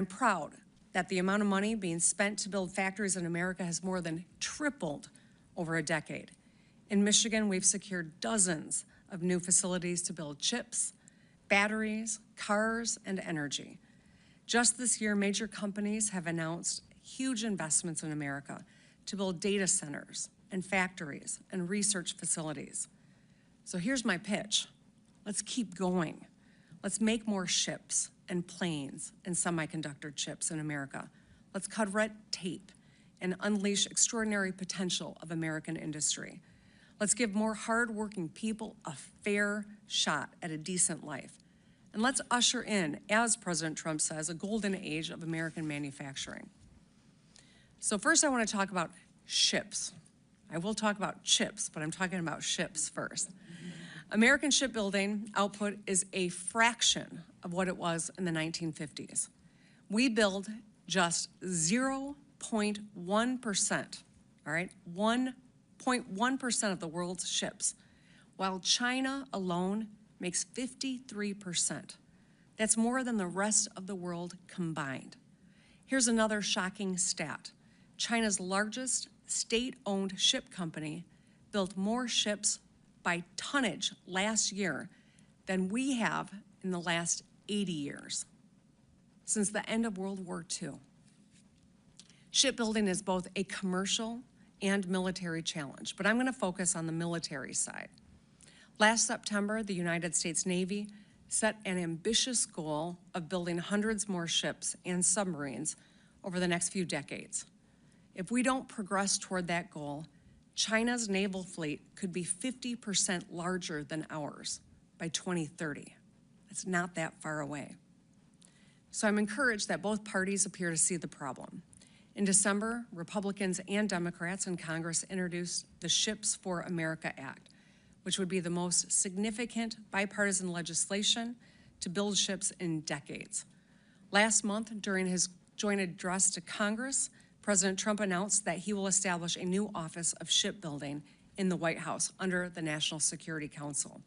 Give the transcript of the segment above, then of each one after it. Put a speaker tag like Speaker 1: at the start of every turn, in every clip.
Speaker 1: I'm proud that the amount of money being spent to build factories in America has more than tripled over a decade. In Michigan, we've secured dozens of new facilities to build chips, batteries, cars, and energy. Just this year, major companies have announced huge investments in America to build data centers and factories and research facilities. So here's my pitch. Let's keep going. Let's make more ships and planes and semiconductor chips in America. Let's cut red tape and unleash extraordinary potential of American industry. Let's give more hardworking people a fair shot at a decent life. And let's usher in, as President Trump says, a golden age of American manufacturing. So first I want to talk about ships. I will talk about chips, but I'm talking about ships first. American shipbuilding output is a fraction of what it was in the 1950s. We build just 0.1%, all right, 1.1% of the world's ships, while China alone makes 53%. That's more than the rest of the world combined. Here's another shocking stat. China's largest state-owned ship company built more ships by tonnage last year than we have in the last 80 years, since the end of World War II. Shipbuilding is both a commercial and military challenge, but I'm going to focus on the military side. Last September, the United States Navy set an ambitious goal of building hundreds more ships and submarines over the next few decades. If we don't progress toward that goal, China's naval fleet could be 50% larger than ours by 2030. It's not that far away. So I'm encouraged that both parties appear to see the problem. In December, Republicans and Democrats in Congress introduced the Ships for America Act, which would be the most significant bipartisan legislation to build ships in decades. Last month, during his joint address to Congress, President Trump announced that he will establish a new Office of Shipbuilding in the White House under the National Security Council.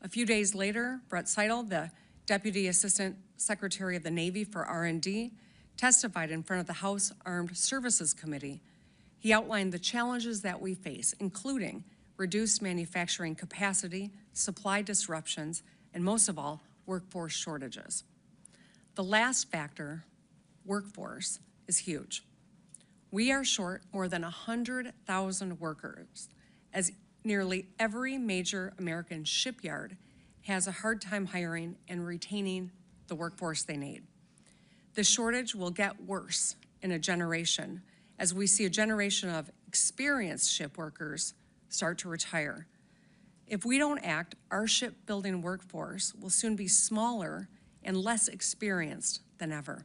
Speaker 1: A few days later, Brett Seidel, the Deputy Assistant Secretary of the Navy for R&D, testified in front of the House Armed Services Committee. He outlined the challenges that we face, including reduced manufacturing capacity, supply disruptions, and most of all, workforce shortages. The last factor, workforce, is huge. We are short more than 100,000 workers, as nearly every major American shipyard has a hard time hiring and retaining the workforce they need. The shortage will get worse in a generation as we see a generation of experienced ship workers start to retire. If we don't act, our shipbuilding workforce will soon be smaller and less experienced than ever.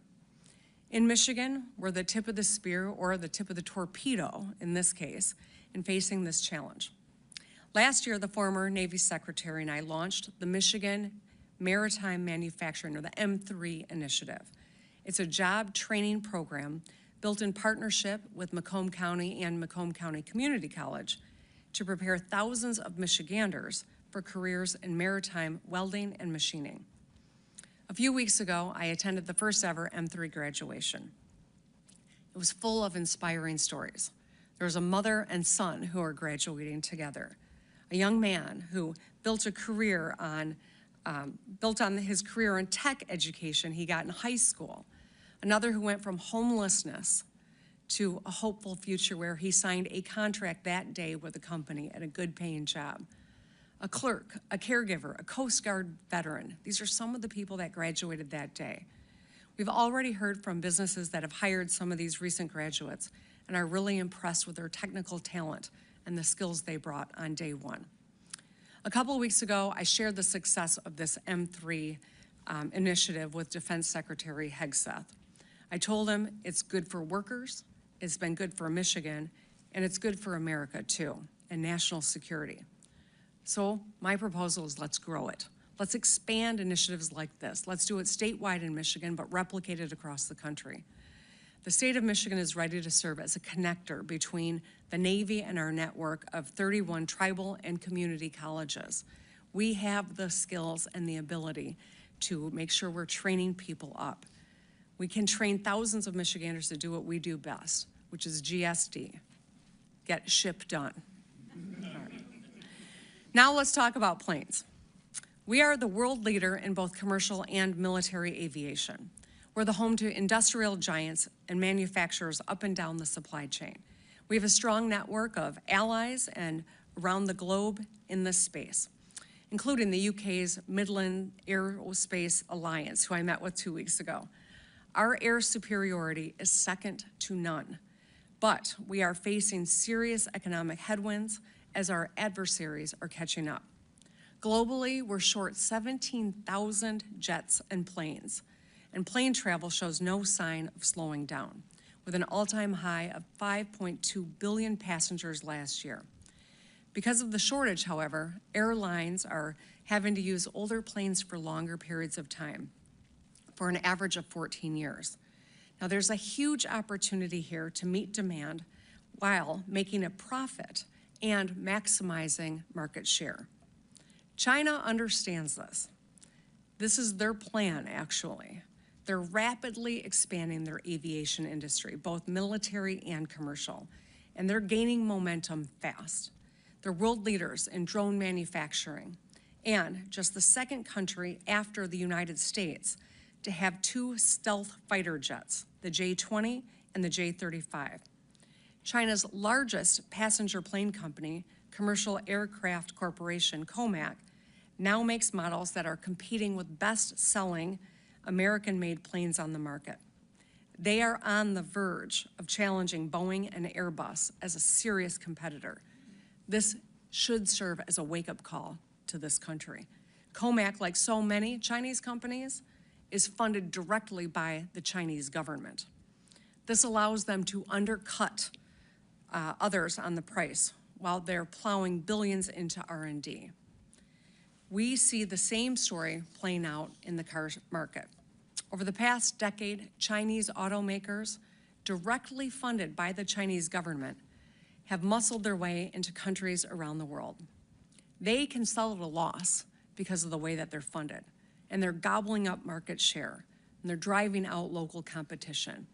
Speaker 1: In Michigan, we're the tip of the spear, or the tip of the torpedo in this case, in facing this challenge. Last year, the former Navy Secretary and I launched the Michigan Maritime Manufacturing, or the M3 initiative. It's a job training program built in partnership with Macomb County and Macomb County Community College to prepare thousands of Michiganders for careers in maritime welding and machining. A few weeks ago, I attended the first ever M3 graduation. It was full of inspiring stories. There was a mother and son who are graduating together. A young man who built a career on his career in tech education he got in high school. Another who went from homelessness to a hopeful future where he signed a contract that day with a company at a good paying job. A clerk, a caregiver, a Coast Guard veteran. These are some of the people that graduated that day. We've already heard from businesses that have hired some of these recent graduates and are really impressed with their technical talent and the skills they brought on day one. A couple of weeks ago, I shared the success of this M3 initiative with Defense Secretary Hegseth. I told him it's good for workers, it's been good for Michigan, and it's good for America too, and national security. So my proposal is let's grow it. Let's expand initiatives like this. Let's do it statewide in Michigan, but replicate it across the country. The state of Michigan is ready to serve as a connector between the Navy and our network of 31 tribal and community colleges. We have the skills and the ability to make sure we're training people up. We can train thousands of Michiganders to do what we do best, which is GSD, get ship done. All right. Now let's talk about planes. We are the world leader in both commercial and military aviation. We're the home to industrial giants and manufacturers up and down the supply chain. We have a strong network of allies and around the globe in this space, including the UK's Midland Aerospace Alliance, who I met with 2 weeks ago. Our air superiority is second to none, but we are facing serious economic headwinds as our adversaries are catching up. Globally, we're short 17,000 jets and planes, and plane travel shows no sign of slowing down, with an all-time high of 5.2 billion passengers last year. Because of the shortage, however, airlines are having to use older planes for longer periods of time, for an average of 14 years. Now, there's a huge opportunity here to meet demand while making a profit and maximizing market share. China understands this. This is their plan, actually. They're rapidly expanding their aviation industry, both military and commercial, and they're gaining momentum fast. They're world leaders in drone manufacturing, and just the second country after the United States to have 2 stealth fighter jets, the J-20 and the J-35. China's largest passenger plane company, Commercial Aircraft Corporation, COMAC, now makes models that are competing with best-selling American-made planes on the market. They are on the verge of challenging Boeing and Airbus as a serious competitor. This should serve as a wake-up call to this country. COMAC, like so many Chinese companies, is funded directly by the Chinese government. This allows them to undercut others on the price while they're plowing billions into R&D. We see the same story playing out in the car market. Over the past decade, Chinese automakers, directly funded by the Chinese government, have muscled their way into countries around the world. They can sell at a loss because of the way that they're funded, and they're gobbling up market share, and they're driving out local competition.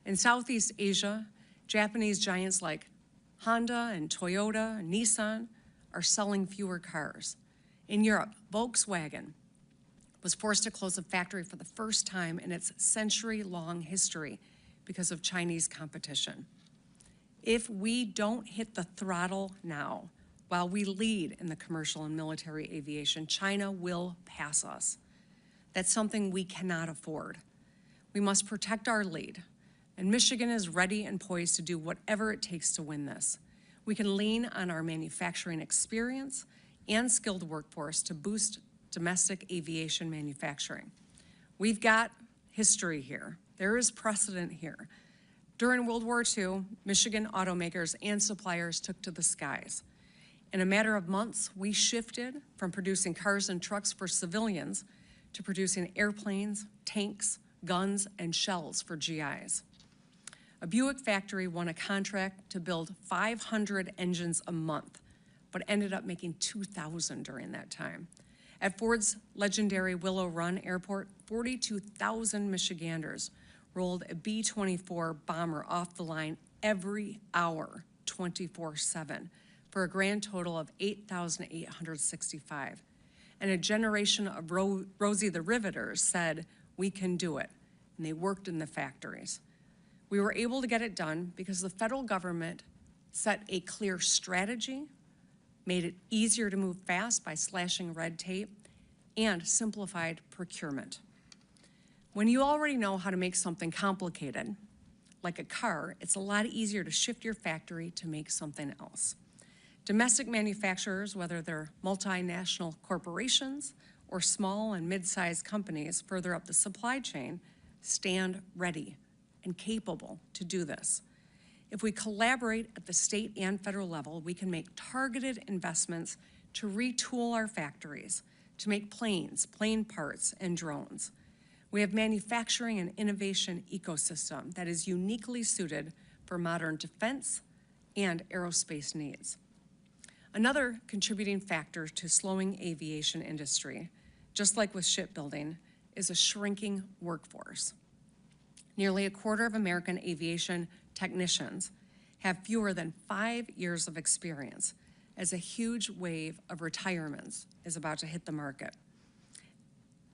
Speaker 1: In Southeast Asia, Japanese giants like Honda and Toyota and Nissan are selling fewer cars. In Europe, Volkswagen was forced to close a factory for the first time in its century-long history because of Chinese competition. If we don't hit the throttle now, while we lead in the commercial and military aviation, China will pass us. That's something we cannot afford. We must protect our lead, and Michigan is ready and poised to do whatever it takes to win this. We can lean on our manufacturing experience and skilled workforce to boost domestic aviation manufacturing. We've got history here. There is precedent here. During World War II, Michigan automakers and suppliers took to the skies. In a matter of months, we shifted from producing cars and trucks for civilians to producing airplanes, tanks, guns, and shells for GIs. A Buick factory won a contract to build 500 engines a month, but ended up making 2,000 during that time. At Ford's legendary Willow Run Airport, 42,000 Michiganders rolled a B-24 bomber off the line every hour, 24/7, for a grand total of 8,865. And a generation of Rosie the Riveters said, "We can do it," and they worked in the factories. We were able to get it done because the federal government set a clear strategy, made it easier to move fast by slashing red tape, and simplified procurement. When you already know how to make something complicated, like a car, it's a lot easier to shift your factory to make something else. Domestic manufacturers, whether they're multinational corporations or small and mid-sized companies further up the supply chain, stand ready and capable to do this. If we collaborate at the state and federal level, we can make targeted investments to retool our factories, to make planes, plane parts, and drones. We have manufacturing and innovation ecosystem that is uniquely suited for modern defense and aerospace needs. Another contributing factor to slowing aviation industry, just like with shipbuilding, is a shrinking workforce. Nearly a quarter of American aviation technicians have fewer than 5 years of experience, as a huge wave of retirements is about to hit the market.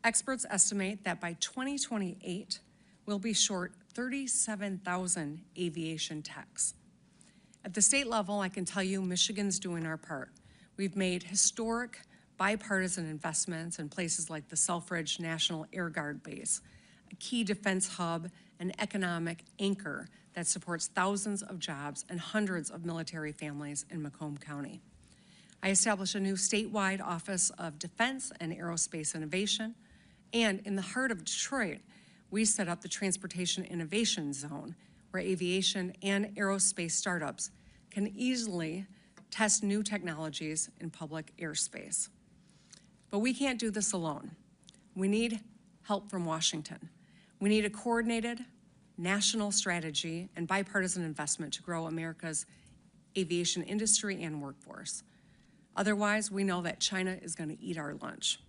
Speaker 1: Experts estimate that by 2028, we'll be short 37,000 aviation techs. At the state level, I can tell you Michigan's doing our part. We've made historic bipartisan investments in places like the Selfridge National Air Guard Base, a key defense hub and economic anchor that supports thousands of jobs and hundreds of military families in Macomb County. I established a new statewide Office of Defense and Aerospace Innovation, and in the heart of Detroit, we set up the Transportation Innovation Zone, where aviation and aerospace startups can easily test new technologies in public airspace. But we can't do this alone. We need help from Washington. We need a coordinated national strategy and bipartisan investment to grow America's aviation industry and workforce. Otherwise, we know that China is going to eat our lunch.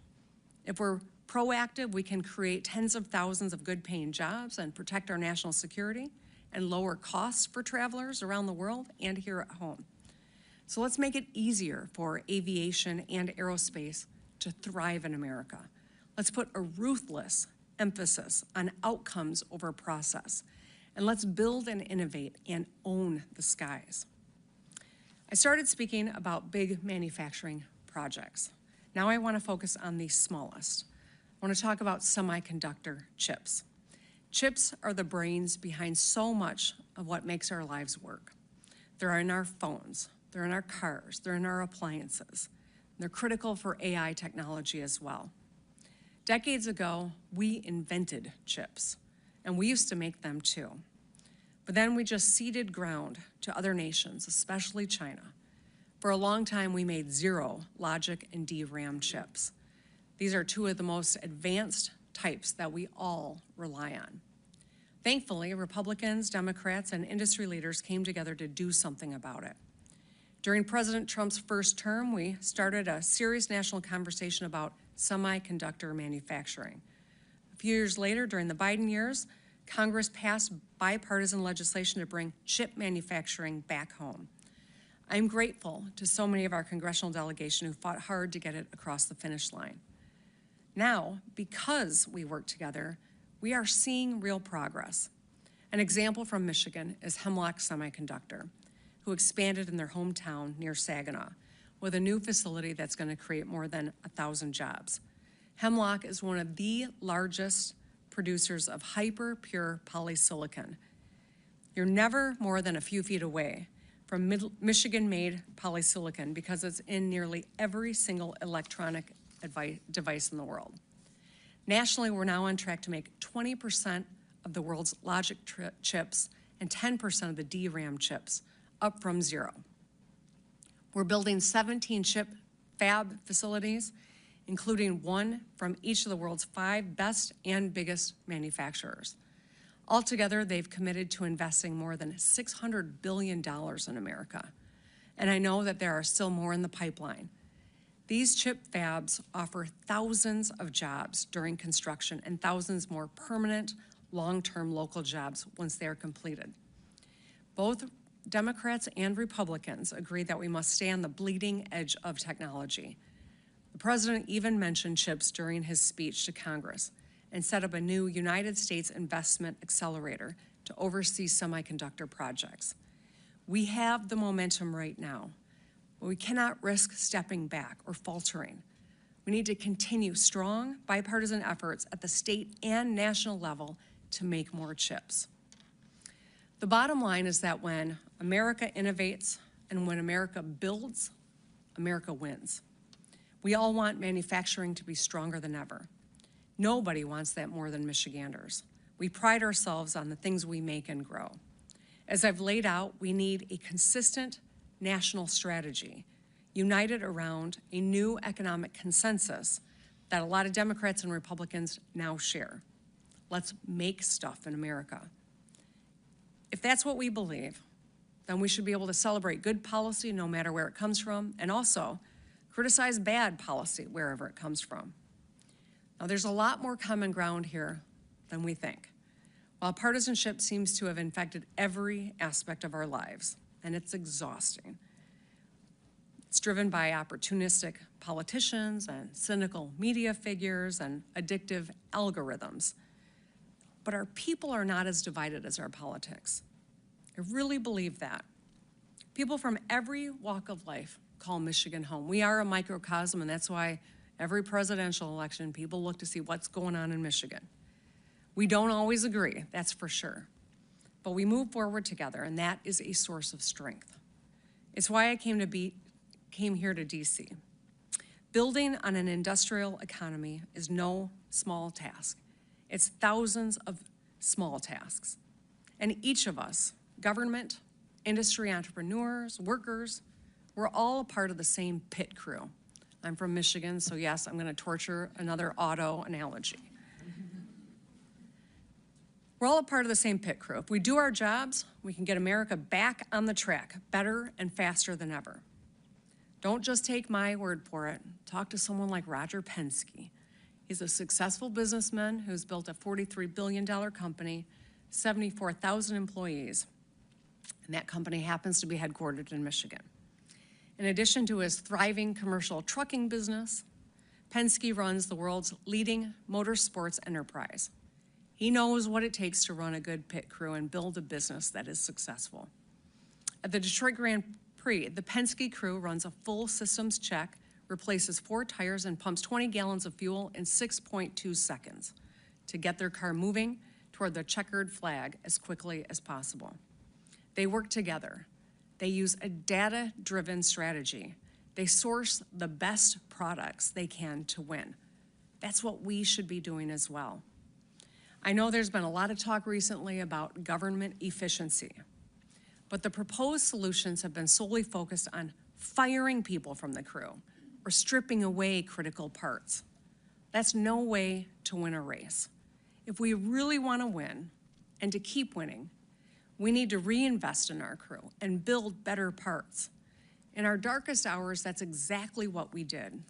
Speaker 1: If we're proactive, we can create tens of thousands of good-paying jobs and protect our national security and lower costs for travelers around the world and here at home. So let's make it easier for aviation and aerospace to thrive in America. Let's put a ruthless emphasis on outcomes over process, and let's build and innovate and own the skies. I started speaking about big manufacturing projects. Now I want to focus on the smallest. I want to talk about semiconductor chips. Chips are the brains behind so much of what makes our lives work. They're in our phones, they're in our cars, they're in our appliances. They're critical for AI technology as well. Decades ago, we invented chips, and we used to make them too. But then we just ceded ground to other nations, especially China. For a long time, we made zero logic and DRAM chips. These are two of the most advanced types that we all rely on. Thankfully, Republicans, Democrats, and industry leaders came together to do something about it. During President Trump's first term, we started a serious national conversation about semiconductor manufacturing. A few years later, during the Biden years, Congress passed bipartisan legislation to bring chip manufacturing back home. I'm grateful to so many of our congressional delegation who fought hard to get it across the finish line. Now, because we work together, we are seeing real progress. An example from Michigan is Hemlock Semiconductor, who expanded in their hometown near Saginaw with a new facility that's going to create more than 1,000 jobs. Hemlock is one of the largest producers of hyper-pure polysilicon. You're never more than a few feet away from Michigan-made polysilicon because it's in nearly every single electronic device in the world. Nationally, we're now on track to make 20% of the world's logic chips and 10% of the DRAM chips, up from zero. We're building 17 chip fab facilities, including one from each of the world's 5 best and biggest manufacturers. Altogether, they've committed to investing more than $600 billion in America. And I know that there are still more in the pipeline. These chip fabs offer thousands of jobs during construction and thousands more permanent, long-term local jobs once they are completed. Both Democrats and Republicans agree that we must stay on the bleeding edge of technology. The president even mentioned chips during his speech to Congress and set up a new United States Investment Accelerator to oversee semiconductor projects. We have the momentum right now, but we cannot risk stepping back or faltering. We need to continue strong bipartisan efforts at the state and national level to make more chips. The bottom line is that when America innovates and when America builds, America wins. We all want manufacturing to be stronger than ever. Nobody wants that more than Michiganders. We pride ourselves on the things we make and grow. As I've laid out, we need a consistent national strategy, united around a new economic consensus that a lot of Democrats and Republicans now share. Let's make stuff in America. If that's what we believe, then we should be able to celebrate good policy no matter where it comes from, and also criticize bad policy wherever it comes from. Now, there's a lot more common ground here than we think. While partisanship seems to have infected every aspect of our lives, and it's exhausting. It's driven by opportunistic politicians and cynical media figures and addictive algorithms. But our people are not as divided as our politics. I really believe that. People from every walk of life call Michigan home. We are a microcosm, and that's why every presidential election, people look to see what's going on in Michigan. We don't always agree, that's for sure. But we move forward together, and that is a source of strength. It's why I came here to DC. Building on an industrial economy is no small task. It's thousands of small tasks. And each of us, government, industry entrepreneurs, workers, we're all a part of the same pit crew. I'm from Michigan, so yes, I'm gonna torture another auto analogy. We're all a part of the same pit crew. If we do our jobs, we can get America back on the track, better and faster than ever. Don't just take my word for it. Talk to someone like Roger Penske. He's a successful businessman who's built a $43 billion company, 74,000 employees, and that company happens to be headquartered in Michigan. In addition to his thriving commercial trucking business, Penske runs the world's leading motorsports enterprise. He knows what it takes to run a good pit crew and build a business that is successful. At the Detroit Grand Prix, the Penske crew runs a full systems check, replaces 4 tires, and pumps 20 gallons of fuel in 6.2 seconds to get their car moving toward the checkered flag as quickly as possible. They work together. They use a data-driven strategy. They source the best products they can to win. That's what we should be doing as well. I know there's been a lot of talk recently about government efficiency, but the proposed solutions have been solely focused on firing people from the crew or stripping away critical parts. That's no way to win a race. If we really want to win and to keep winning, we need to reinvest in our crew and build better parts. In our darkest hours, that's exactly what we did.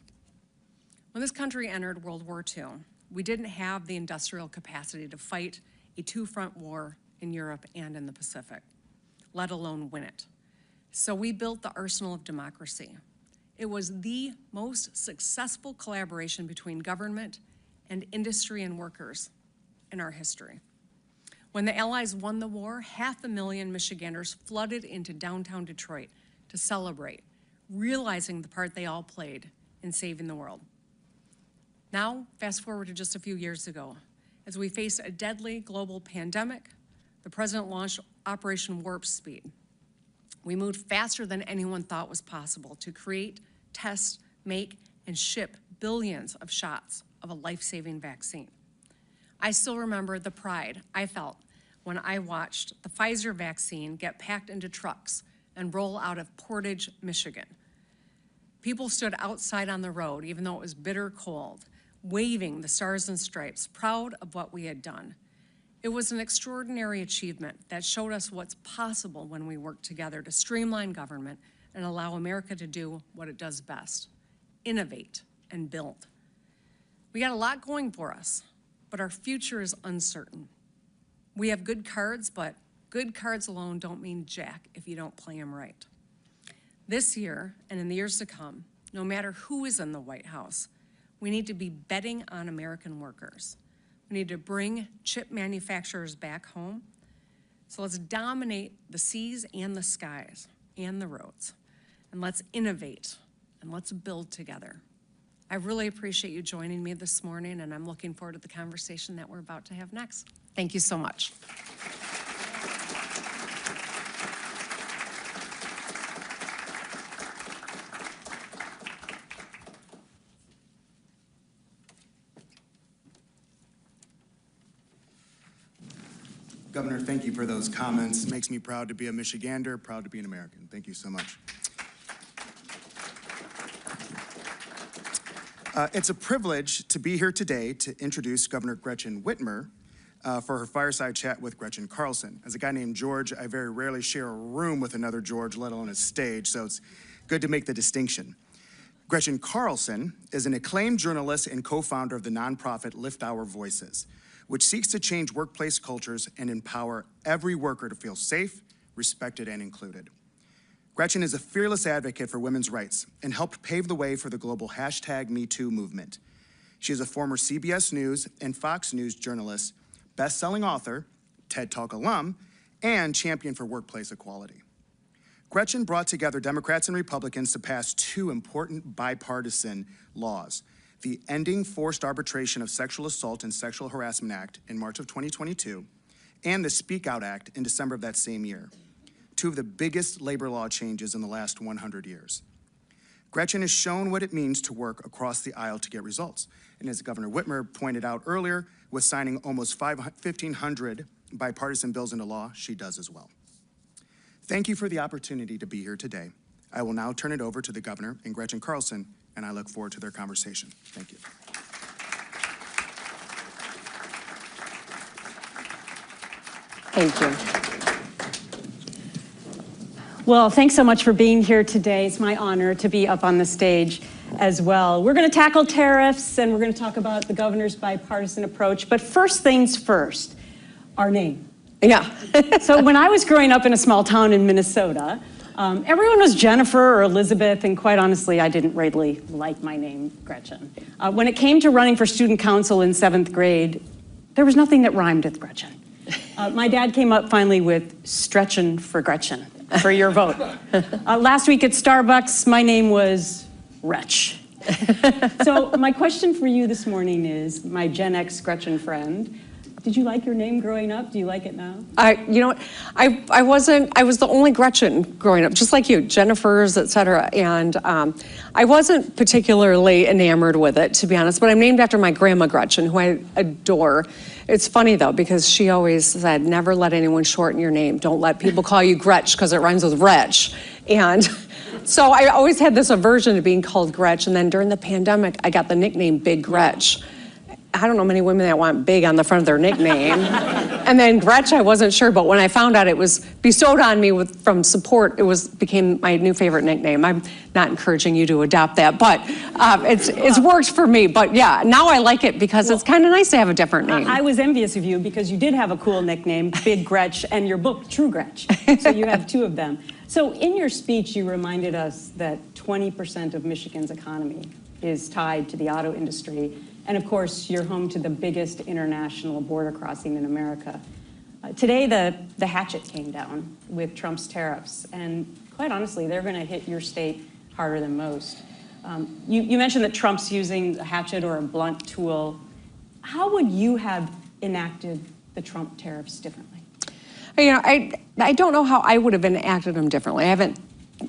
Speaker 1: When this country entered World War II, we didn't have the industrial capacity to fight a 2-front war in Europe and in the Pacific, let alone win it. So we built the arsenal of democracy. It was the most successful collaboration between government and industry and workers in our history. When the Allies won the war, 500,000 Michiganders flooded into downtown Detroit to celebrate, realizing the part they all played in saving the world. Now, fast forward to just a few years ago. As we face a deadly global pandemic, the president launched Operation Warp Speed. We moved faster than anyone thought was possible to create, test, make, and ship billions of shots of a life-saving vaccine. I still remember the pride I felt when I watched the Pfizer vaccine get packed into trucks and roll out of Portage, Michigan. People stood outside on the road, even though it was bitter cold, waving the stars and stripes, proud of what we had done. It was an extraordinary achievement that showed us what's possible when we work together to streamline government and allow America to do what it does best, innovate and build. We got a lot going for us, but our future is uncertain. We have good cards, but good cards alone don't mean jack if you don't play them right. This year and in the years to come, no matter who is in the White House, we need to be betting on American workers. We need to bring chip manufacturers back home. So let's dominate the seas and the skies and the roads. And let's innovate and let's build together. I really appreciate you joining me this morning, and I'm looking forward to the conversation that we're about to have next. Thank you so much.
Speaker 2: Governor, thank you for those comments. It makes me proud to be a Michigander, proud to be an American. Thank you so much. It's a privilege to be here today to introduce Governor Gretchen Whitmer for her fireside chat with Gretchen Carlson. As a guy named George, I very rarely share a room with another George, let alone a stage, so it's good to make the distinction. Gretchen Carlson is an acclaimed journalist and co-founder of the nonprofit Lift Our Voices, which seeks to change workplace cultures and empower every worker to feel safe, respected, and included. Gretchen is a fearless advocate for women's rights and helped pave the way for the global #MeToo movement. She is a former CBS News and Fox News journalist, best-selling author, TED Talk alum, and champion for workplace equality. Gretchen brought together Democrats and Republicans to pass two important bipartisan laws: the Ending Forced Arbitration of Sexual Assault and Sexual Harassment Act in March of 2022, and the Speak Out Act in December of that same year, two of the biggest labor law changes in the last 100 years. Gretchen has shown what it means to work across the aisle to get results. And as Governor Whitmer pointed out earlier, with signing almost 1,500 bipartisan bills into law, she does as well. Thank you for the opportunity to be here today. I will now turn it over to the Governor and Gretchen Carlson, and I look forward to their conversation. Thank you.
Speaker 3: Thank you. Well, thanks so much for being here today. It's my honor to be up on the stage as well. We're going to tackle tariffs, and we're going to talk about the governor's bipartisan approach. But first things first, our name.
Speaker 4: Yeah.
Speaker 3: So when I was growing up in a small town in Minnesota, everyone was Jennifer or Elizabeth, and quite honestly, I didn't really like my name, Gretchen. When it came to running for student council in 7th grade, there was nothing that rhymed with Gretchen. My dad came up finally with Stretchin' for Gretchen for your vote. Last week at Starbucks, my name was Wretch. So my question for you this morning is, my Gen X Gretchen friend, did you like your name growing up? Do you like it now?
Speaker 4: You know what? I was the only Gretchen growing up, just like you, Jennifer's, et cetera. And I wasn't particularly enamored with it, to be honest, but I'm named after my grandma Gretchen, who I adore. It's funny though, because she always said, never let anyone shorten your name. Don't let people call you Gretch, because it rhymes with wretch. And so I always had this aversion to being called Gretch. And then during the pandemic, I got the nickname Big Gretch. I don't know many women that want big on the front of their nickname. And then Gretch, I wasn't sure, but when I found out it was bestowed on me from support, became my new favorite nickname. I'm not encouraging you to adopt that, but it's worked for me. But yeah, now I like it because it's kind of nice to have a different name.
Speaker 3: I was envious of you because you did have a cool nickname, Big Gretch, and your book, True Gretch. So you have two of them. So in your speech, you reminded us that 20% of Michigan's economy is tied to the auto industry. And of course, you're home to the biggest international border crossing in America. Today, the hatchet came down with Trump's tariffs. And quite honestly, they're going to hit your state harder than most. You mentioned that Trump's using a hatchet or a blunt tool. How would you have enacted the Trump tariffs differently?
Speaker 4: You know, I don't know how I would have enacted them differently. I haven't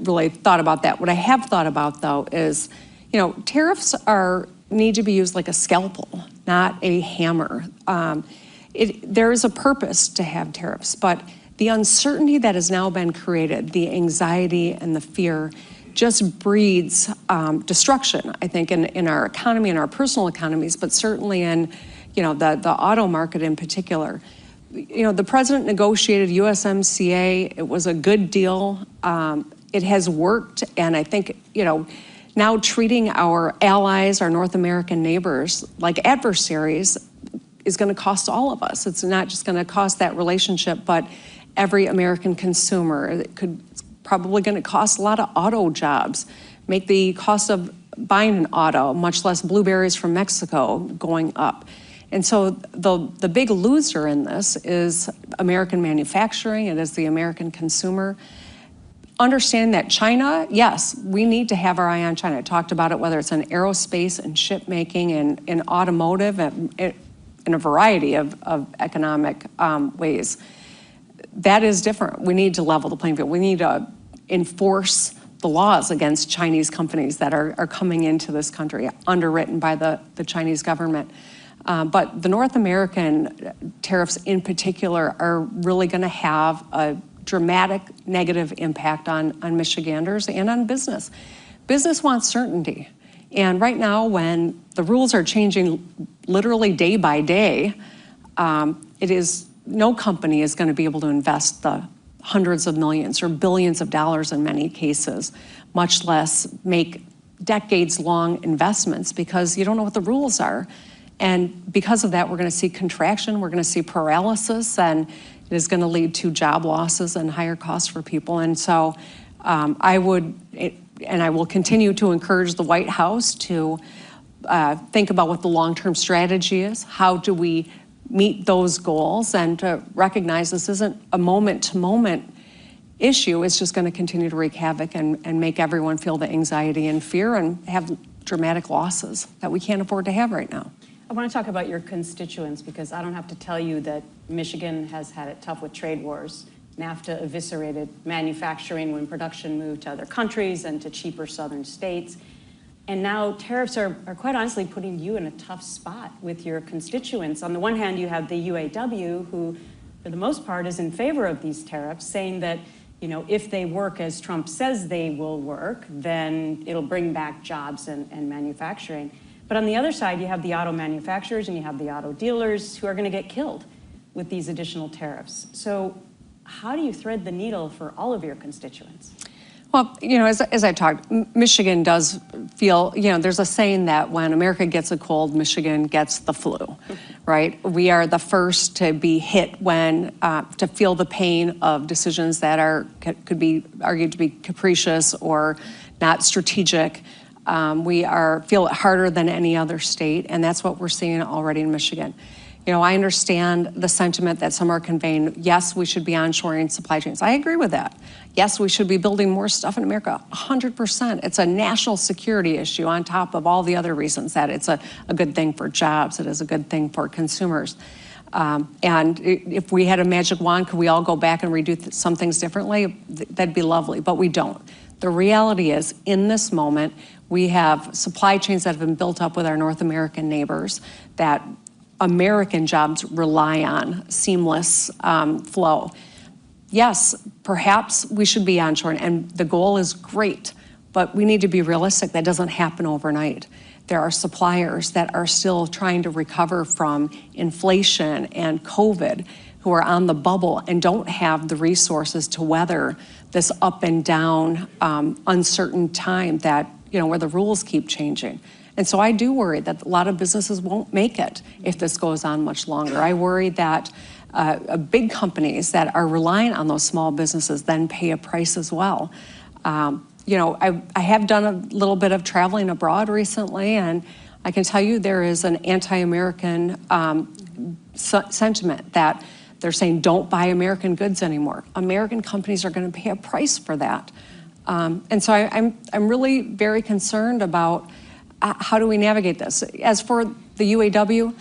Speaker 4: really thought about that. What I have thought about, though, is, you know, tariffs need to be used like a scalpel, not a hammer. There is a purpose to have tariffs, but the uncertainty that has now been created, the anxiety and the fear, just breeds destruction, I think, in our economy, in our personal economies, but certainly in, you know, the auto market in particular. You know, the president negotiated USMCA. It was a good deal. It has worked, and I think, you know, now treating our allies, our North American neighbors, like adversaries is going to cost all of us. It's not just going to cost that relationship, but every American consumer. It's probably going to cost a lot of auto jobs, make the cost of buying an auto, much less blueberries from Mexico, going up. And so the big loser in this is American manufacturing. It is the American consumer. Understand that China, yes, we need to have our eye on China. I talked about it, whether it's in aerospace and ship making and in automotive and in a variety of economic ways. That is different. We need to level the playing field. We need to enforce the laws against Chinese companies that are coming into this country, underwritten by the Chinese government. But the North American tariffs in particular are really going to have a dramatic negative impact on Michiganders and on business. Business wants certainty. And right now, when the rules are changing literally day by day, no company is going to be able to invest the hundreds of millions or billions of dollars in many cases, much less make decades-long investments, because you don't know what the rules are. And because of that, we're going to see contraction, we're going to see paralysis, and it is going to lead to job losses and higher costs for people. And so I will continue to encourage the White House to think about what the long-term strategy is. How do we meet those goals, and to recognize this isn't a moment-to-moment issue. It's just going to continue to wreak havoc and make everyone feel the anxiety and fear and have dramatic losses that we can't afford to have right now.
Speaker 3: I want to talk about your constituents, because I don't have to tell you that Michigan has had it tough with trade wars. NAFTA eviscerated manufacturing when production moved to other countries and to cheaper southern states. And now tariffs are quite honestly putting you in a tough spot with your constituents. On the one hand, you have the UAW, who for the most part is in favor of these tariffs, saying that, you know, if they work as Trump says they will work, then it'll bring back jobs and manufacturing. But on the other side, you have the auto manufacturers and you have the auto dealers who are going to get killed with these additional tariffs. So how do you thread the needle for all of your constituents?
Speaker 4: Well, you know, as I talked, Michigan does feel, you know, there's a saying that when America gets a cold, Michigan gets the flu, right? We are the first to be hit when, to feel the pain of decisions that could be argued to be capricious or not strategic. We feel it harder than any other state, and that's what we're seeing already in Michigan. You know, I understand the sentiment that some are conveying, yes, we should be onshoring supply chains. I agree with that. Yes, we should be building more stuff in America, 100%. It's a national security issue on top of all the other reasons that it's a good thing for jobs, it is a good thing for consumers. And if we had a magic wand, could we all go back and redo some things differently? That'd be lovely, but we don't. The reality is, in this moment, we have supply chains that have been built up with our North American neighbors that American jobs rely on seamless flow. Yes, perhaps we should be onshoring, and the goal is great, but we need to be realistic. That doesn't happen overnight. There are suppliers that are still trying to recover from inflation and COVID who are on the bubble and don't have the resources to weather this up and down uncertain time that, you know, where the rules keep changing. And so I do worry that a lot of businesses won't make it if this goes on much longer. I worry that big companies that are relying on those small businesses then pay a price as well. You know, I have done a little bit of traveling abroad recently, and I can tell you there is an anti-American sentiment that they're saying don't buy American goods anymore. American companies are going to pay a price for that. And so I'm really very concerned about how do we navigate this? As for the UAW,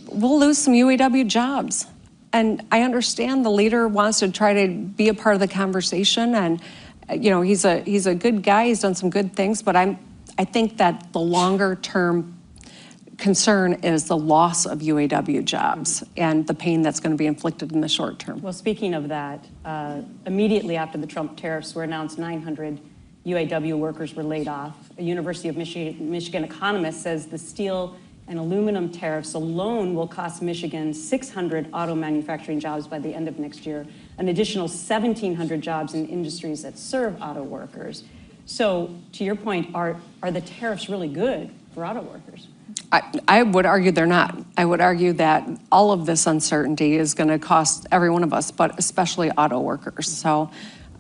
Speaker 4: we'll lose some UAW jobs. And I understand the leader wants to try to be a part of the conversation, and you know, he's a good guy, he's done some good things, but I think that the longer term concern is the loss of UAW jobs and the pain that's going to be inflicted in the short term.
Speaker 3: Well, speaking of that, immediately after the Trump tariffs were announced, 900 UAW workers were laid off. A University of Michigan economist says the steel and aluminum tariffs alone will cost Michigan 600 auto manufacturing jobs by the end of next year, an additional 1,700 jobs in industries that serve auto workers. So, to your point, are the tariffs really good for auto workers?
Speaker 4: I would argue they're not. I would argue that all of this uncertainty is going to cost every one of us, but especially auto workers. So,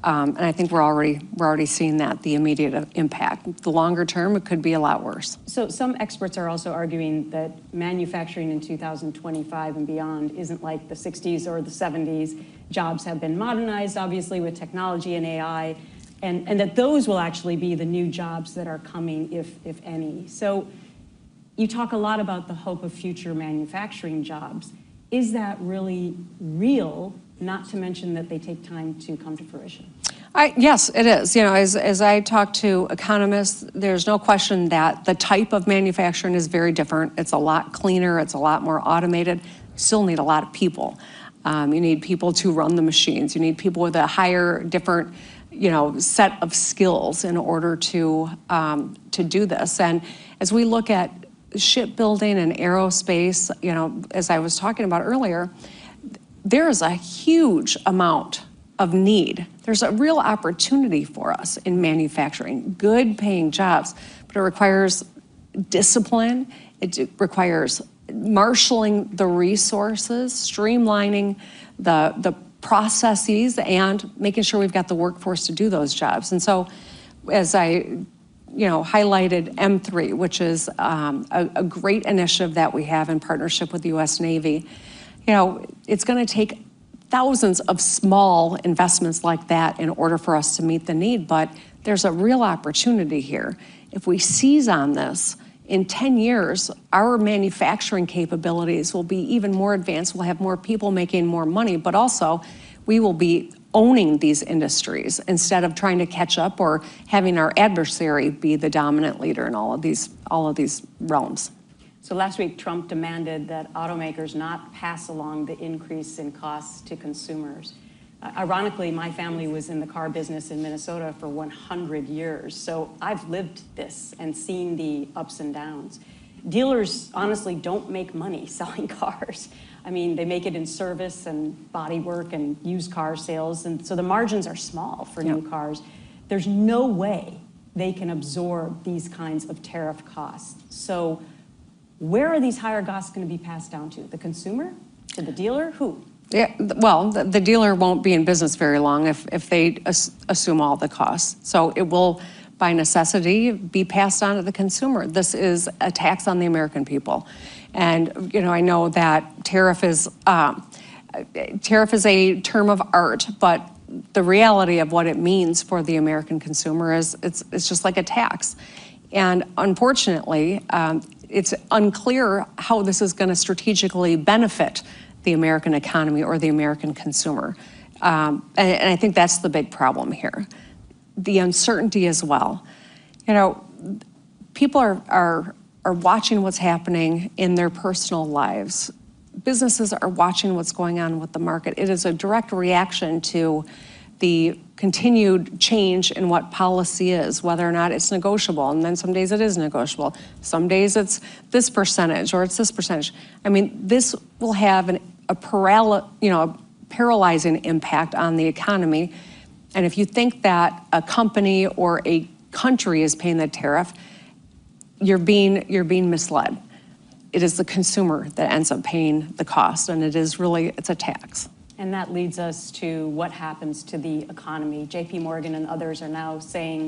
Speaker 4: and I think we're already seeing that, the immediate impact. The longer term, it could be a lot worse.
Speaker 3: So some experts are also arguing that manufacturing in 2025 and beyond isn't like the 60s or the 70s. Jobs have been modernized, obviously, with technology and AI, and that those will actually be the new jobs that are coming, if any. So you talk a lot about the hope of future manufacturing jobs. Is that really real, not to mention that they take time to come to fruition?
Speaker 4: Yes, it is. You know, as I talk to economists, there's no question that the type of manufacturing is very different. It's a lot cleaner, it's a lot more automated. You still need a lot of people. You need people to run the machines. You need people with a higher, different, you know, set of skills in order to do this. And as we look at shipbuilding and aerospace, you know, as I was talking about earlier, there is a huge amount of need. There's a real opportunity for us in manufacturing, good paying jobs, but it requires discipline, it requires marshaling the resources, streamlining the processes, and making sure we've got the workforce to do those jobs. And so, as I highlighted M3, which is a great initiative that we have in partnership with the U.S. Navy. It's going to take thousands of small investments like that in order for us to meet the need, but there's a real opportunity here. If we seize on this, in 10 years, our manufacturing capabilities will be even more advanced. We'll have more people making more money, but also we will be owning these industries instead of trying to catch up or having our adversary be the dominant leader in all of these realms.
Speaker 3: So last week, Trump demanded that automakers not pass along the increase in costs to consumers. Ironically, my family was in the car business in Minnesota for 100 years, so I've lived this and seen the ups and downs. Dealers honestly don't make money selling cars. I mean, they make it in service and body work and used car sales, and so the margins are small for new cars. There's no way they can absorb these kinds of tariff costs. So where are these higher costs going to be passed down to? The consumer? To the dealer? Who?
Speaker 4: Yeah, well, the dealer won't be in business very long if they assume all the costs. So it will, by necessity, be passed on to the consumer. This is a tax on the American people. And, I know that tariff is a term of art, but the reality of what it means for the American consumer is it's just like a tax. And unfortunately, it's unclear how this is going to strategically benefit the American economy or the American consumer. And I think that's the big problem here. The uncertainty as well. People are watching what's happening in their personal lives. Businesses are watching what's going on with the market. It is a direct reaction to the continued change in what policy is, whether or not it's negotiable. And then some days it is negotiable. Some days it's this percentage or it's this percentage. I mean, this will have a paralyzing impact on the economy. And if you think that a company or a country is paying the tariff, you're being misled. It is the consumer that ends up paying the cost, and it's a tax.
Speaker 3: And that leads us to what happens to the economy. JP Morgan and others are now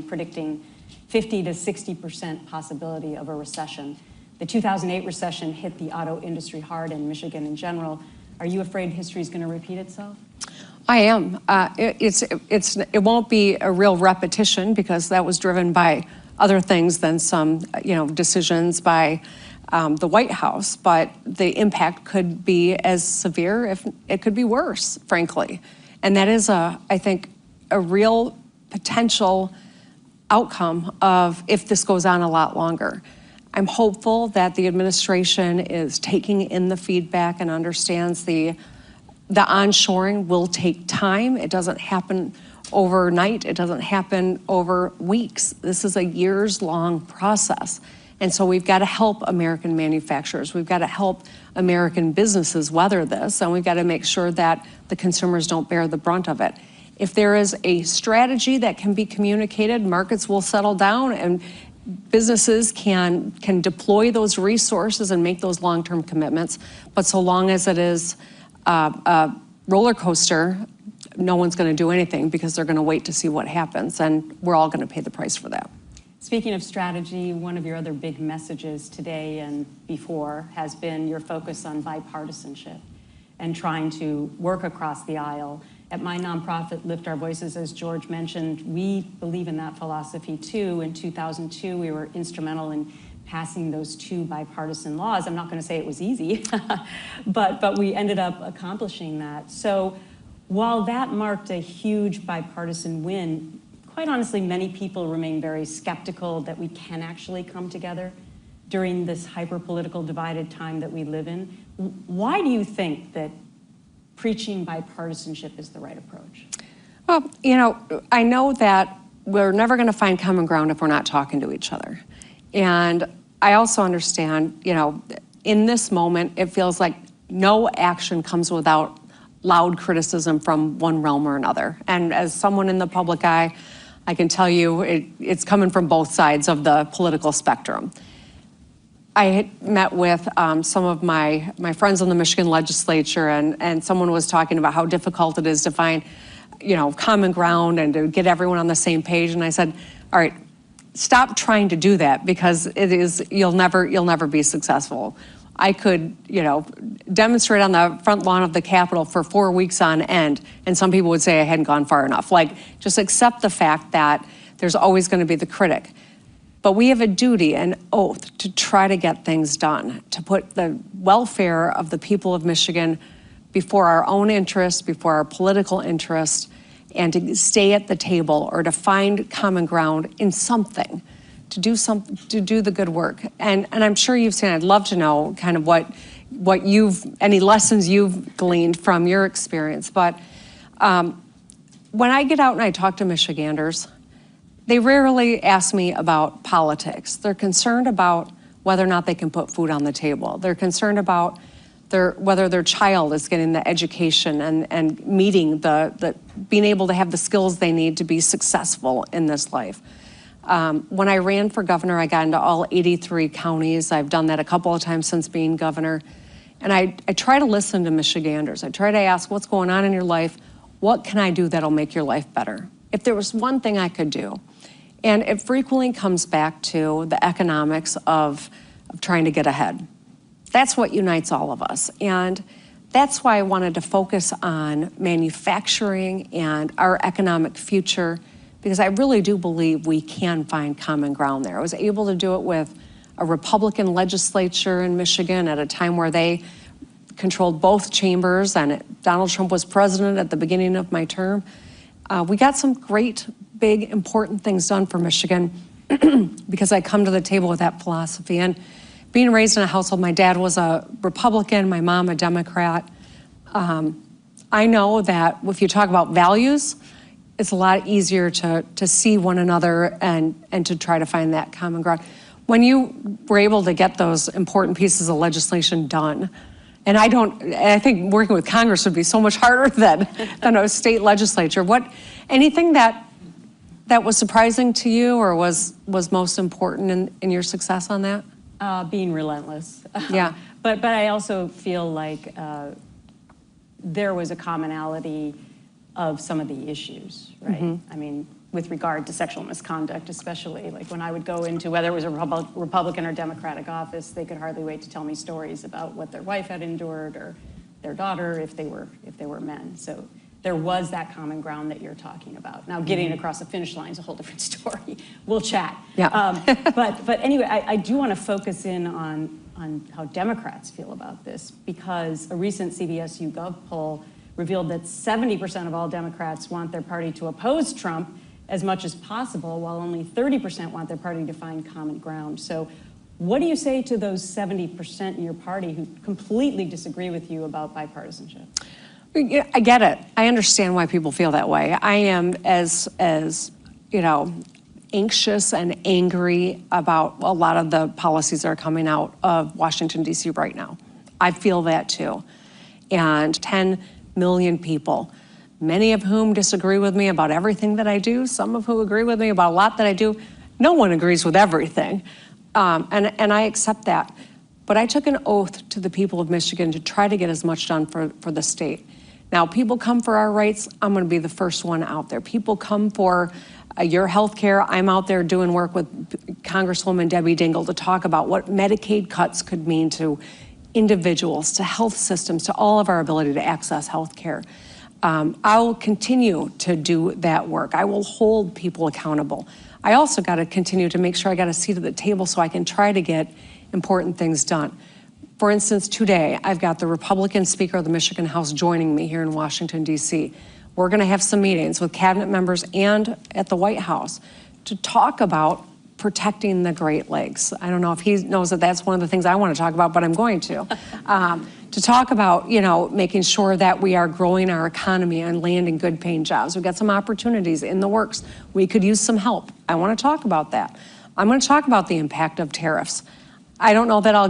Speaker 3: predicting 50 to 60% possibility of a recession. The 2008 recession hit the auto industry hard and Michigan in general. Are you afraid history is going to repeat itself?
Speaker 4: I am. It won't be a real repetition because that was driven by other things than some decisions by the White House, but the impact could be as severe, if it could be worse, frankly. And that is, I think, a real potential outcome of if this goes on a lot longer. I'm hopeful that the administration is taking in the feedback and understands the onshoring will take time. It doesn't happen overnight. It doesn't happen over weeks. This is a years-long process. And so we've got to help American manufacturers. We've got to help American businesses weather this, and we've got to make sure that the consumers don't bear the brunt of it. If there is a strategy that can be communicated, markets will settle down and businesses can deploy those resources and make those long-term commitments. But so long as it is a roller coaster, no one's going to do anything because they're going to wait to see what happens, and we're all going to pay the price for that.
Speaker 3: Speaking of strategy, one of your other big messages today and before has been your focus on bipartisanship and trying to work across the aisle. At my nonprofit, Lift Our Voices, as George mentioned, we believe in that philosophy too. In 2002, we were instrumental in passing those 2 bipartisan laws. I'm not going to say it was easy, but we ended up accomplishing that. So while that marked a huge bipartisan win, quite honestly, many people remain very skeptical that we can actually come together during this hyper-political divided time that we live in. Why do you think that preaching bipartisanship is the right approach?
Speaker 4: Well, I know that we're never going to find common ground if we're not talking to each other. And I also understand, in this moment, it feels like no action comes without loud criticism from one realm or another. And as someone in the public eye, I can tell you it's coming from both sides of the political spectrum. I had met with some of my friends in the Michigan legislature, and someone was talking about how difficult it is to find, common ground and to get everyone on the same page. And I said, all right, stop trying to do that, because you'll never be successful. I could, demonstrate on the front lawn of the Capitol for 4 weeks on end, and some people would say I hadn't gone far enough. Like, just accept the fact that there's always going to be the critic. But we have a duty, an oath, to try to get things done, to put the welfare of the people of Michigan before our own interests, before our political interests, and to stay at the table or to find common ground in something, to do the good work. And I'm sure you've seen, I'd love to know kind of any lessons you've gleaned from your experience. But when I get out and I talk to Michiganders, they rarely ask me about politics. They're concerned about whether or not they can put food on the table. They're concerned about whether their child is getting the education and meeting being able to have the skills they need to be successful in this life. When I ran for governor, I got into all 83 counties. I've done that a couple of times since being governor. And I try to listen to Michiganders. I try to ask, what's going on in your life? What can I do that'll make your life better? If there was one thing I could do. And it frequently comes back to the economics of trying to get ahead. That's what unites all of us. And that's why I wanted to focus on manufacturing and our economic future, because I really do believe we can find common ground there. I was able to do it with a Republican legislature in Michigan at a time where they controlled both chambers, and Donald Trump was president at the beginning of my term. We got some great, big, important things done for Michigan because I come to the table with that philosophy. And being raised in a household, my dad was a Republican, my mom a Democrat. I know that if you talk about values, it's a lot easier to see one another and to try to find that common ground. When you were able to get those important pieces of legislation done, and I think working with Congress would be so much harder than a state legislature. Anything that was surprising to you or was most important in your success on that?
Speaker 3: Being relentless.
Speaker 4: Yeah.
Speaker 3: But I also feel like there was a commonality of some of the issues, right? Mm-hmm. I mean, with regard to sexual misconduct, especially, like when I would go into whether it was a Republican or Democratic office, they could hardly wait to tell me stories about what their wife had endured or their daughter if they were men. So there was that common ground that you're talking about. Now, getting across the finish line is a whole different story. We'll chat.
Speaker 4: Yeah.
Speaker 3: But anyway, I do want to focus in on how Democrats feel about this, because a recent CBS YouGov poll revealed that 70% of all Democrats want their party to oppose Trump as much as possible, while only 30% want their party to find common ground. So what do you say to those 70% in your party who completely disagree with you about bipartisanship?
Speaker 4: I get it. I understand why people feel that way. I am as anxious and angry about a lot of the policies that are coming out of Washington, D.C. right now. I feel that too. And 10 million people, many of whom disagree with me about everything that I do, some of whom agree with me about a lot that I do. No one agrees with everything, and I accept that. But I took an oath to the people of Michigan to try to get as much done for the state. Now, people come for our rights, I'm gonna be the first one out there. People come for your health care, I'm out there doing work with Congresswoman Debbie Dingell to talk about what Medicaid cuts could mean to individuals, to health systems, to all of our ability to access health care. I will continue to do that work. I will hold people accountable. I also got to continue to make sure I got a seat at the table so I can try to get important things done. For instance, today, I've got the Republican Speaker of the Michigan House joining me here in Washington, D.C. We're going to have some meetings with cabinet members and at the White House to talk about protecting the Great Lakes. I don't know if he knows that that's one of the things I want to talk about, but I'm going to. To talk about, making sure that we are growing our economy and landing good paying jobs. We've got some opportunities in the works. We could use some help. I want to talk about that. I'm going to talk about the impact of tariffs. I don't know that I'll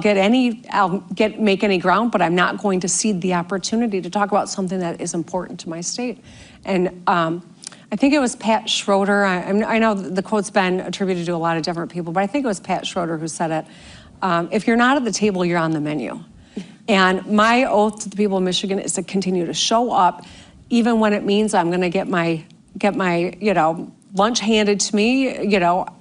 Speaker 4: make any ground, but I'm not going to cede the opportunity to talk about something that is important to my state. And I think it was Pat Schroeder. I know the quote's been attributed to a lot of different people, but I think it was Pat Schroeder who said it. If you're not at the table, you're on the menu. And my oath to the people of Michigan is to continue to show up, even when it means I'm going to get my lunch handed to me.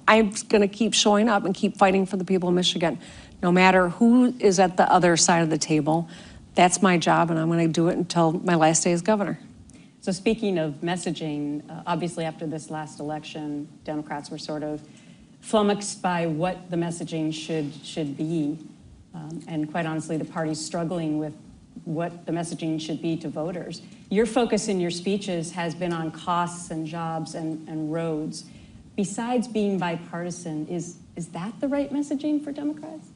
Speaker 4: I'm going to keep showing up and keep fighting for the people of Michigan, no matter who is at the other side of the table. That's my job, and I'm going to do it until my last day as governor.
Speaker 3: So speaking of messaging, obviously after this last election, Democrats were sort of flummoxed by what the messaging should be. And quite honestly, the party's struggling with what the messaging should be to voters. Your focus in your speeches has been on costs and jobs and roads. Besides being bipartisan, is that the right messaging for Democrats?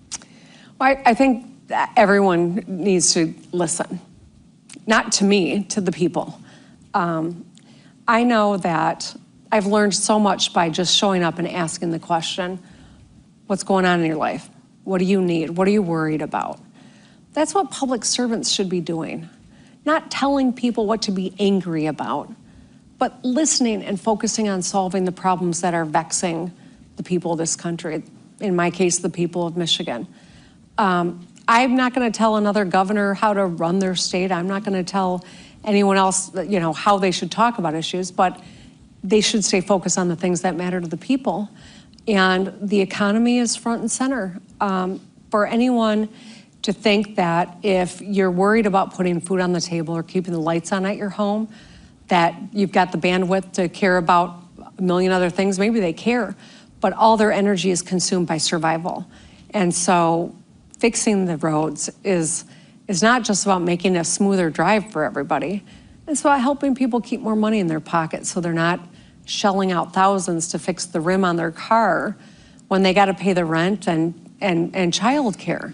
Speaker 4: Well, I think that everyone needs to listen, not to me, to the people. I know that I've learned so much by just showing up and asking the question, what's going on in your life? What do you need? What are you worried about? That's what public servants should be doing. Not telling people what to be angry about, but listening and focusing on solving the problems that are vexing the people of this country, in my case, the people of Michigan. I'm not going to tell another governor how to run their state. I'm not going to tell anyone else, how they should talk about issues, but they should stay focused on the things that matter to the people. And the economy is front and center. For anyone to think that if you're worried about putting food on the table or keeping the lights on at your home, that you've got the bandwidth to care about a million other things, maybe they care, but all their energy is consumed by survival. And so fixing the roads is not just about making a smoother drive for everybody. It's about helping people keep more money in their pocket so they're not shelling out thousands to fix the rim on their car when they got to pay the rent and child care.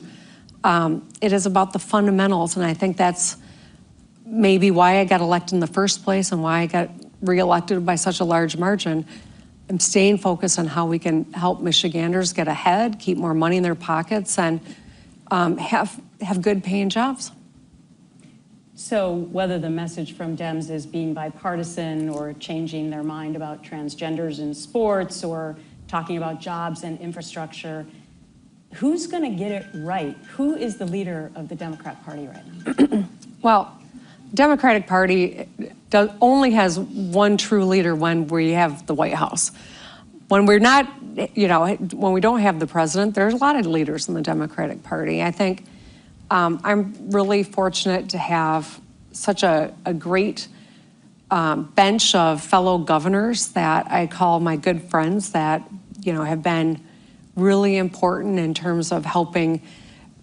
Speaker 4: It is about the fundamentals, and I think that's maybe why I got elected in the first place and why I got reelected by such a large margin. I'm staying focused on how we can help Michiganders get ahead, keep more money in their pockets, and have good paying jobs.
Speaker 3: So whether the message from Dems is being bipartisan or changing their mind about transgenders in sports or talking about jobs and infrastructure, who's going to get it right? Who is the leader of the Democrat Party right now?
Speaker 4: Well, Democratic Party only has one true leader when we have the White House. When we're not, when we don't have the president, there's a lot of leaders in the Democratic Party. I think I'm really fortunate to have such a great bench of fellow governors that I call my good friends that, have been really important in terms of helping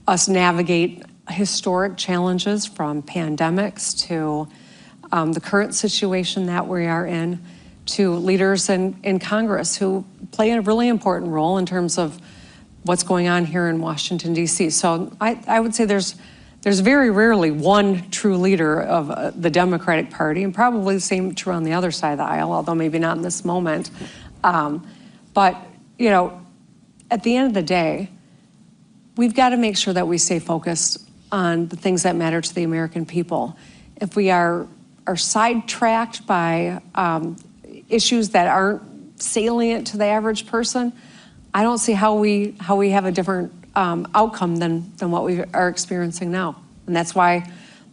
Speaker 4: us navigate historic challenges from pandemics to the current situation that we are in, to leaders in Congress who play a really important role in terms of what's going on here in Washington, D.C. So I would say there's very rarely one true leader of the Democratic Party, and probably the same true on the other side of the aisle, although maybe not in this moment. But, at the end of the day, we've got to make sure that we stay focused on the things that matter to the American people. If we are sidetracked by issues that aren't salient to the average person, I don't see how we have a different outcome than what we are experiencing now. And that's why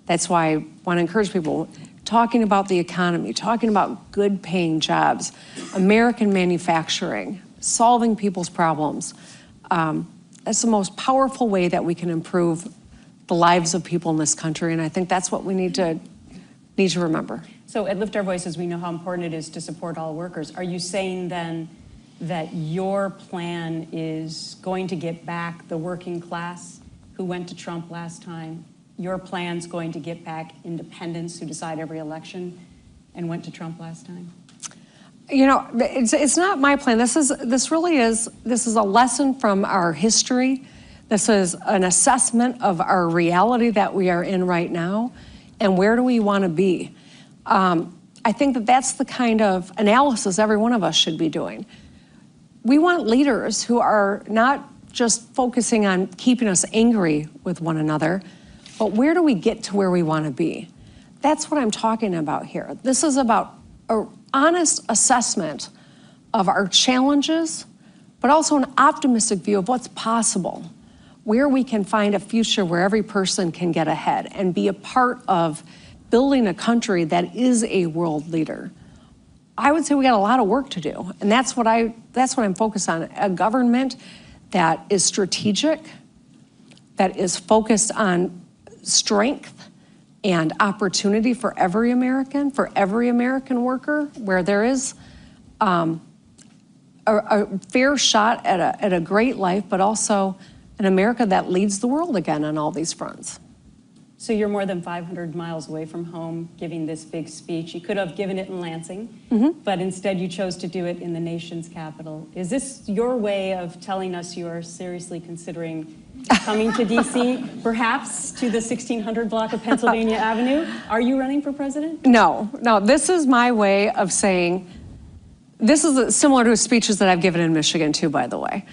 Speaker 4: I want to encourage people talking about the economy, talking about good paying jobs, American manufacturing, solving people's problems. That's the most powerful way that we can improve the lives of people in this country. And I think that's what we need to remember.
Speaker 3: So at Lift Our Voices, we know how important it is to support all workers. Are you saying then that your plan is going to get back the working class who went to Trump last time? Your plan's going to get back independents who decide every election and went to Trump last time? It's not my plan. This is a lesson from our history. This is an assessment of our reality that we are in right now, and where do we want to be? I think that's the kind of analysis every one of us should be doing. We want leaders who are not just focusing on keeping us angry with one another, but where do we get to where we want to be? That's what I'm talking about here. This is about an honest assessment of our challenges, but also an optimistic view of what's possible.
Speaker 4: where we can find a future where every person can get ahead and be a part of building a country that is a world leader. I would say we got a lot of work to do, and that's what I'm focused on. A government that is strategic, that is focused on strength and opportunity for every American worker, where there is a fair shot at a great life, but also an America that leads the world again on all these fronts.
Speaker 3: So you're more than 500 miles away from home giving this big speech. You could have given it in Lansing, but instead you chose to do it in the nation's capital. Is this your way of telling us you are seriously considering coming to D.C., perhaps to the 1600 block of Pennsylvania Avenue? Are you running for president?
Speaker 4: No, this is my way of saying, this is similar to speeches that I've given in Michigan too, by the way.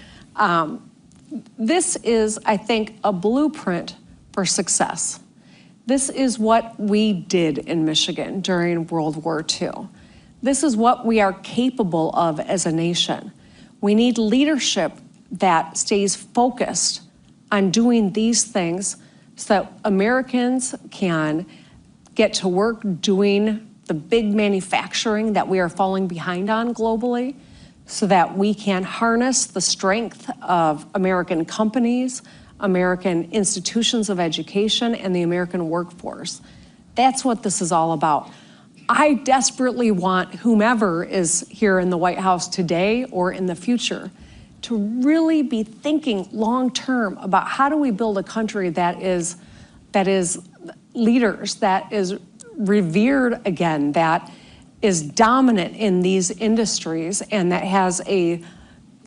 Speaker 4: This is, I think, a blueprint for success. This is what we did in Michigan during World War II. This is what we are capable of as a nation. We need leadership that stays focused on doing these things so that Americans can get to work doing the big manufacturing that we are falling behind on globally, so that we can harness the strength of American companies, American institutions of education, and the American workforce. That's what this is all about. I desperately want whomever is here in the White House today or in the future to really be thinking long-term about how do we build a country that is leaders, that is revered again, that is dominant in these industries, and that has a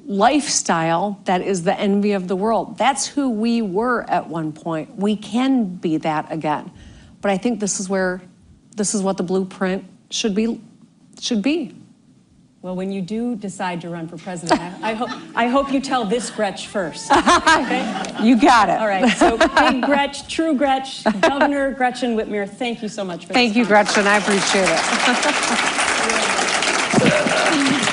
Speaker 4: lifestyle that is the envy of the world. That's who we were at one point. We can be that again. But I think this is what the blueprint should be.
Speaker 3: Well, when you do decide to run for president, I hope you tell this Gretch first. Okay?
Speaker 4: You got it.
Speaker 3: All right, so big Gretch, true Gretch, Governor Gretchen Whitmer, thank you so much for this.
Speaker 4: Thank you, Gretchen. I appreciate it.